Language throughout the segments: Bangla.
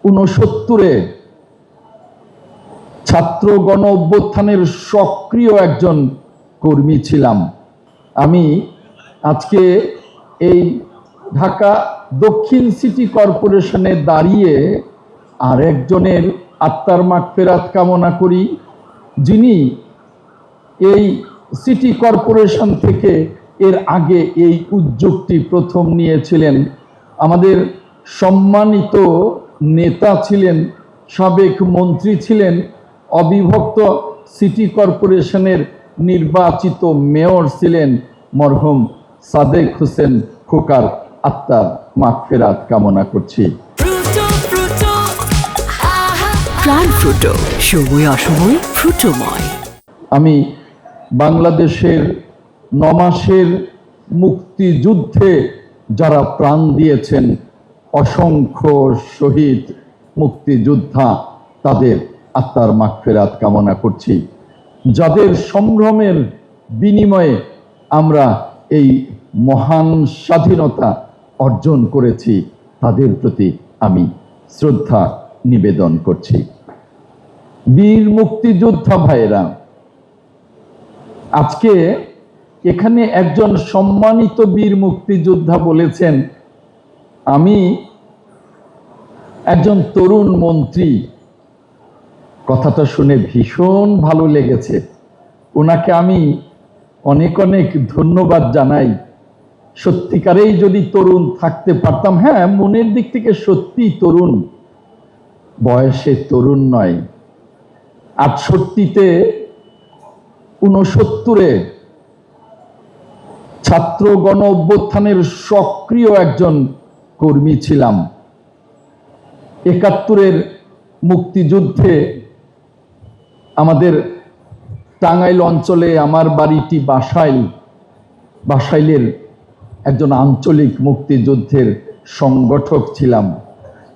ঊনসত্তরে ছাত্র গণ অভ্যুত্থানের সক্রিয় একজন কর্মী ছিলাম। আমি আজকে এই ঢাকা দক্ষিণ সিটি কর্পোরেশনে দাঁড়িয়ে আর একজনের আত্মার মাগফিরাত কামনা করি, যিনি এই সিটি কর্পোরেশন থেকে এর আগে এই উদ্যোগটি প্রথম নিয়েছিলেন। আমাদের সম্মানিত নেতা ছিলেন, সাবেক মন্ত্রী ছিলেন, অবিভক্ত সিটি কর্পোরেশনের নির্বাচিত মেয়র ছিলেন মরহুম সাদেক হোসেন খোকার আত্মার মাগফিরাত কামনা করছি। প্রাণ ফ্রুটো, সময় অসময় ফ্রুটোময়। আমি বাংলাদেশের 9 মাসের মুক্তিযুদ্ধে যারা প্রাণ দিয়েছেন, অসংখ্য শহীদ মুক্তিযোদ্ধা, তাদের আত্মার মাগফিরাত কামনা করছি। যাদের সম্ভ্রমের বিনিময়ে আমরা এই মহান স্বাধীনতা অর্জন করেছি, তাদের প্রতি আমি শ্রদ্ধা নিবেদন করছি। বীর মুক্তিযোদ্ধা ভাইরা, আজকে এখানে একজন সম্মানিত বীর মুক্তিযোদ্ধা বলেছেন, আমি একজন তরুণ মন্ত্রী। কথাটা শুনে ভীষণ ভালো লেগেছে। ওনাকে আমি অনেক অনেক ধন্যবাদ জানাই। সত্যিকারেই যদি তরুণ থাকতে পারতাম, হ্যাঁ মনের দিক থেকে সত্যিই তরুণ, বয়সে তরুণ নয়। 68-তে 69-এ ছাত্র গণ অভ্যুত্থানের সক্রিয় একজন কর্মী ছিলাম। 71-এর মুক্তিযুদ্ধে আমাদের টাঙ্গাইল অঞ্চলে আমার বাড়িটি বাসাইলের একজন আঞ্চলিক মুক্তিযুদ্ধের সংগঠক ছিলাম।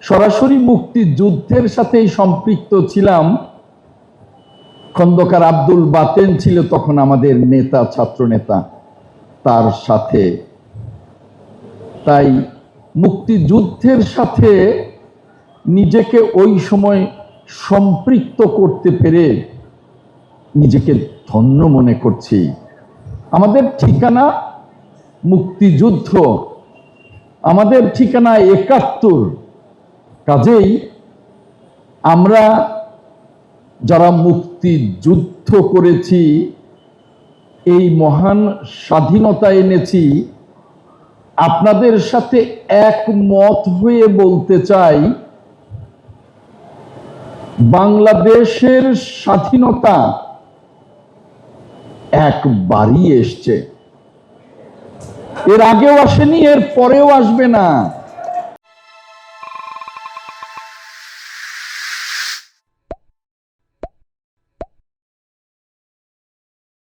সরাসরি মুক্তিযুদ্ধের সাথেই সম্পৃক্ত ছিলাম। খন্দকার আব্দুল বাতেন ছিল তখন আমাদের নেতা, ছাত্র নেতা, তার সাথে। তাই মুক্তিযুদ্ধের সাথে নিজেকে ওই সময় সম্পৃক্ত করতে পেরে নিজেকে ধন্য মনে করছি। আমাদের ঠিকানা মুক্তিযুদ্ধ, আমাদের ঠিকানা 71। কাজেই আমরা যারা মুক্তিযুদ্ধ করেছি, এই মহান স্বাধীনতা এনেছি, আপনাদের সাথে একমত হয়ে বলতে চাই, বাংলাদেশের স্বাধীনতা একবারই এসছে। এর আগেও আসেনি, এর পরেও আসবে না।